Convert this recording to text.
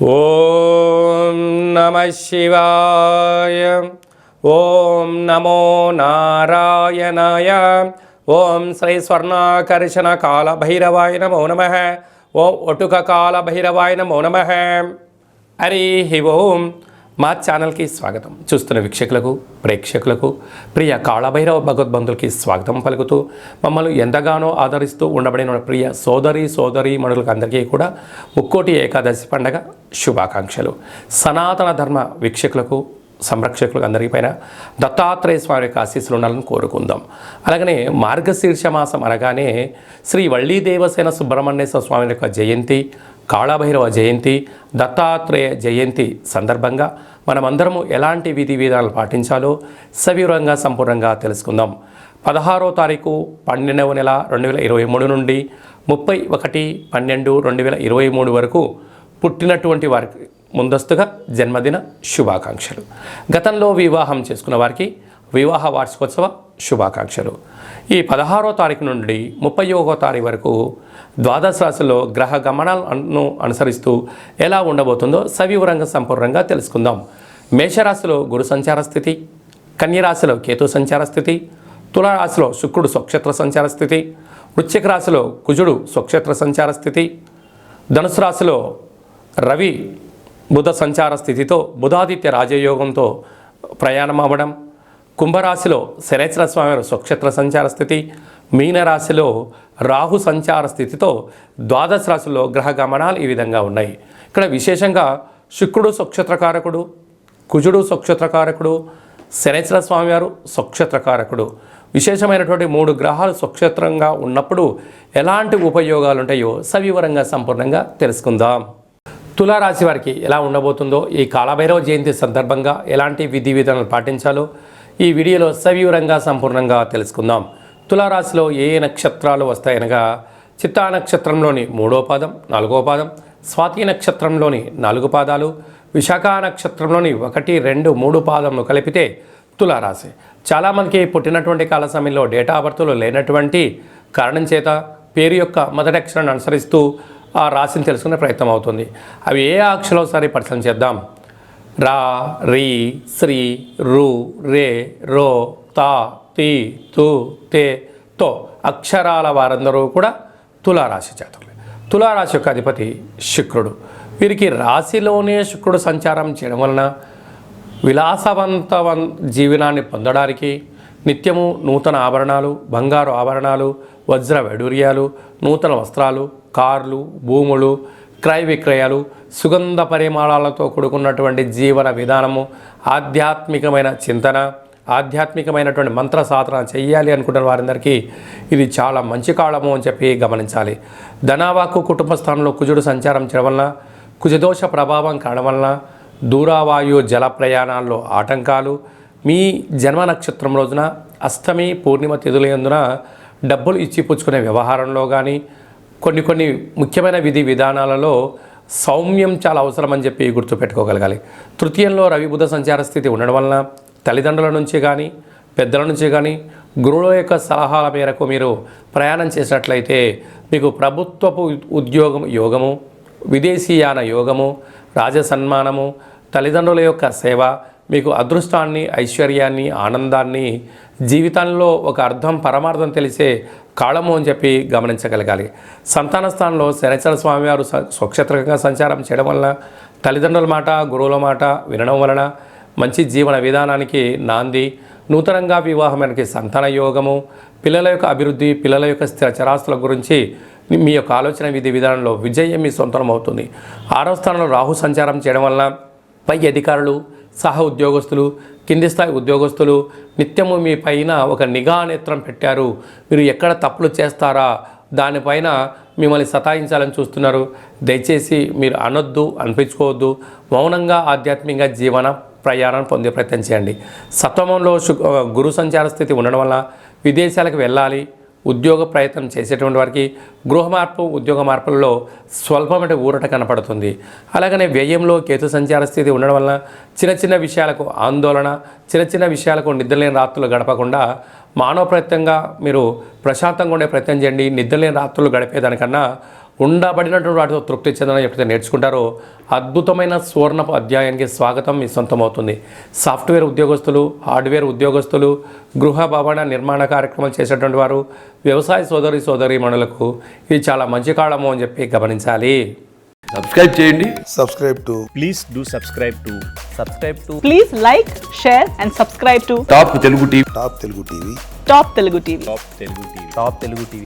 ఓం నమః శివాయ. ఓం నమో నారాయణాయ. ఓం శ్రీ స్వర్ణాకర్షణ కాల భైరవాయ నమో నమః. ఓం ఒటుక కాల భైరవాయ నమో నమః. హరి ఓం. మా ఛానల్కి స్వాగతం. చూస్తున్న వీక్షకులకు, ప్రేక్షకులకు, ప్రియ కాళభైరవ భగవద్బంధులకి స్వాగతం పలుకుతూ మమ్మల్ని ఎంతగానో ఆదరిస్తూ ఉండబడిన ప్రియ సోదరి మనులకు అందరికీ కూడా ముక్కోటి ఏకాదశి పండగ శుభాకాంక్షలు. సనాతన ధర్మ వీక్షకులకు, సంరక్షకులకు అందరిపైన దత్తాత్రేయ స్వామి యొక్క ఆశీస్సులు ఉండాలని కోరుకుందాం. అలాగనే మార్గశీర్ష మాసం అనగానే శ్రీ వళ్ళీ దేవసేన సుబ్రహ్మణ్యేశ్వర స్వామి యొక్క జయంతి, కాళభైరవ జయంతి, దత్తాత్రేయ జయంతి సందర్భంగా మనమందరము ఎలాంటి విధి విధానాలు పాటించాలో సవివరంగా సంపూర్ణంగా తెలుసుకుందాం. 16వ తారీఖు 12వ నెల 2023 నుండి 31/12/2023 వరకు పుట్టినటువంటి వారికి ముందస్తుగా జన్మదిన శుభాకాంక్షలు. గతంలో వివాహం చేసుకున్న వారికి వివాహ వార్షికోత్సవ శుభాకాంక్షలు. ఈ 16వ తారీఖు నుండి 31వ తారీఖు వరకు ద్వాదశ రాశిలో గ్రహ గమనాలను అనుసరిస్తూ ఎలా ఉండబోతుందో సవివరంగా సంపూర్ణంగా తెలుసుకుందాం. మేషరాశిలో గురు సంచార స్థితి, కన్యరాశిలో కేతు సంచార స్థితి, తులారాశిలో శుక్రుడు స్వక్షేత్ర సంచార స్థితి, వృశ్చిక రాశిలో కుజుడు స్వక్షేత్ర సంచార స్థితి, ధనుసు రాశిలో రవి బుధ సంచార స్థితితో బుధాదిత్య రాజయోగంతో ప్రయాణం అవ్వడం, కుంభరాశిలో శనేశ్వర స్వామి స్వక్షేత్ర సంచార స్థితి, మీనరాశిలో రాహు సంచార స్థితితో ద్వాదశ రాశిలో గ్రహ గమనాలు ఈ విధంగా ఉన్నాయి. ఇక్కడ విశేషంగా శుక్రుడు స్వక్షేత్రకారకుడు, కుజుడు స్వక్షేత్రకారకుడు, శనేశ్వర స్వామివారు స్వక్షేత్రకారకుడు. విశేషమైనటువంటి 3 గ్రహాలు స్వక్షేత్రంగా ఉన్నప్పుడు ఎలాంటి ఉపయోగాలు ఉంటాయో సవివరంగా సంపూర్ణంగా తెలుసుకుందాం. తులారాశి వారికి ఎలా ఉండబోతుందో, ఈ కాళభైరవ జయంతి సందర్భంగా ఎలాంటి విధి విధానాలు పాటించాలో ఈ వీడియోలో సవివరంగా సంపూర్ణంగా తెలుసుకుందాం. తులారాశిలో ఏ నక్షత్రాలు వస్తాయనగా చిత్తా నక్షత్రంలోని 3వ పాదం, 4వ పాదం, స్వాతి నక్షత్రంలోని 4 పాదాలు, విశాఖ నక్షత్రంలోని 1, 2, 3 పాదంను కలిపితే తులారాశి. చాలామందికి పుట్టినటువంటి కాల సమయంలో డేటా ఆఫ్ బర్త్లో లేనటువంటి కారణం చేత పేరు యొక్క మొదటి అక్షరాన్ని అనుసరిస్తూ ఆ రాశిని తెలుసుకునే ప్రయత్నం అవుతుంది. అవి ఏ అక్షరాలు ఒకసారి పరిశీలన చేద్దాం. రా, రీ, శ్రీ, రు, రే, రో, తా, తీ, తు, తే, తో అక్షరాల వారందరూ కూడా తులారాశి జాతకులే. తులారాశి యొక్క అధిపతి శుక్రుడు. వీరికి రాశిలోనే శుక్రుడు సంచారం చేయడం వలన విలాసవంత జీవనాన్ని పొందడానికి నిత్యము నూతన ఆభరణాలు, బంగారు ఆభరణాలు, వజ్ర వైడూర్యాలు, నూతన వస్త్రాలు, కార్లు, భూములు, క్రయ విక్రయాలు, సుగంధ పరిమళాలతో కూడుకున్నటువంటి జీవన విధానము, ఆధ్యాత్మికమైన చింతన, ఆధ్యాత్మికమైనటువంటి మంత్ర సాధన చేయాలి అనుకుంటున్న వారందరికీ ఇది చాలా మంచి కాలము అని చెప్పి గమనించాలి. ధనావాకు కుటుంబ స్థానంలో కుజుడు సంచారం చేయడం వలన, కుజదోష ప్రభావం కావడం వలన దూరావాయు జల ప్రయాణాల్లో ఆటంకాలు, మీ జన్మ నక్షత్రం రోజున అష్టమి, పూర్ణిమ తిథులందున డబ్బులు ఇచ్చి పుచ్చుకునే వ్యవహారంలో కానీ కొన్ని ముఖ్యమైన విధి విధానాలలో సౌమ్యం చాలా అవసరమని చెప్పి గుర్తుపెట్టుకోగలగాలి. తృతీయంలో రవి బుధ సంచార స్థితి ఉండడం వలన తల్లిదండ్రుల నుంచి కానీ, పెద్దల నుంచి కానీ, గురువుల యొక్క సలహాల మేరకు మీరు ప్రయాణం చేసినట్లయితే మీకు ప్రభుత్వపు ఉద్యోగం యోగము, విదేశీయాన యోగము, రాజసన్మానము, తల్లిదండ్రుల యొక్క సేవ మీకు అదృష్టాన్ని, ఐశ్వర్యాన్ని, ఆనందాన్ని, జీవితంలో ఒక అర్థం పరమార్థం తెలిసే కాలము అని చెప్పి గమనించగలగాలి. సంతాన స్థానంలో శనేశ్వర స్వామివారు స్వక్షేత్రంగా సంచారం చేయడం వలన తల్లిదండ్రుల మాట, గురువుల మాట వినడం వలన మంచి జీవన విధానానికి నాంది, నూతనంగా వివాహమైనకి సంతాన యోగము, పిల్లల యొక్క అభివృద్ధి, పిల్లల యొక్క స్థిర చరాస్తుల గురించి మీ యొక్క ఆలోచన విధి విధానంలో విజయం మీ సొంతం అవుతుంది. 6వ స్థానంలో రాహు సంచారం చేయడం వలన పై అధికారులు, సహ ఉద్యోగస్తులు, కింది స్థాయి ఉద్యోగస్తులు నిత్యము మీ పైన ఒక నిఘా నేత్రం పెట్టారు. మీరు ఎక్కడ తప్పులు చేస్తారా దానిపైన మిమ్మల్ని సతాయించాలని చూస్తున్నారు. దయచేసి మీరు అనొద్దు, అనిపించుకోవద్దు. మౌనంగా ఆధ్యాత్మికంగా జీవన ప్రయాణం పొందే ప్రయత్నం చేయండి. సప్తమంలో గురు సంచార స్థితి ఉండడం వల్ల విదేశాలకు వెళ్ళాలి, ఉద్యోగ ప్రయత్నం చేసేటువంటి వారికి గృహ మార్పు, ఉద్యోగ మార్పులలో స్వల్పమైన ఊరట కనపడుతుంది. అలాగనే వ్యయంలో కేతు సంచార స్థితి ఉండడం వలన చిన్న విషయాలకు ఆందోళన, చిన్న విషయాలకు నిద్రలేని రాత్రులు గడపకుండా మానవ ప్రయత్నంగా మీరు ప్రశాంతంగా ఉండే ప్రయత్నం చేయండి. నిద్రలేని రాత్రులు గడిపేదానికన్నా ఉండబడినటువంటి వాటితో తృప్తి చెందని ఎప్పుడైతే నేర్చుకుంటారో అద్భుతమైన సువర్ణపు అధ్యాయానికి స్వాగతం మీ సొంతమవుతుంది. సాఫ్ట్వేర్ ఉద్యోగస్తులు, హార్డ్వేర్ ఉద్యోగస్తులు, గృహ భవన నిర్మాణ కార్యక్రమాలు చేసేటువంటి వారు, వ్యవసాయ సోదరీమణులకు ఇది చాలా మంచి కాలము అని చెప్పి గమనించాలి. సబ్స్క్రైబ్ చేయండి. Please do subscribe to Please like, share and subscribe to top Telugu TV. Top Telugu TV. Top Telugu TV.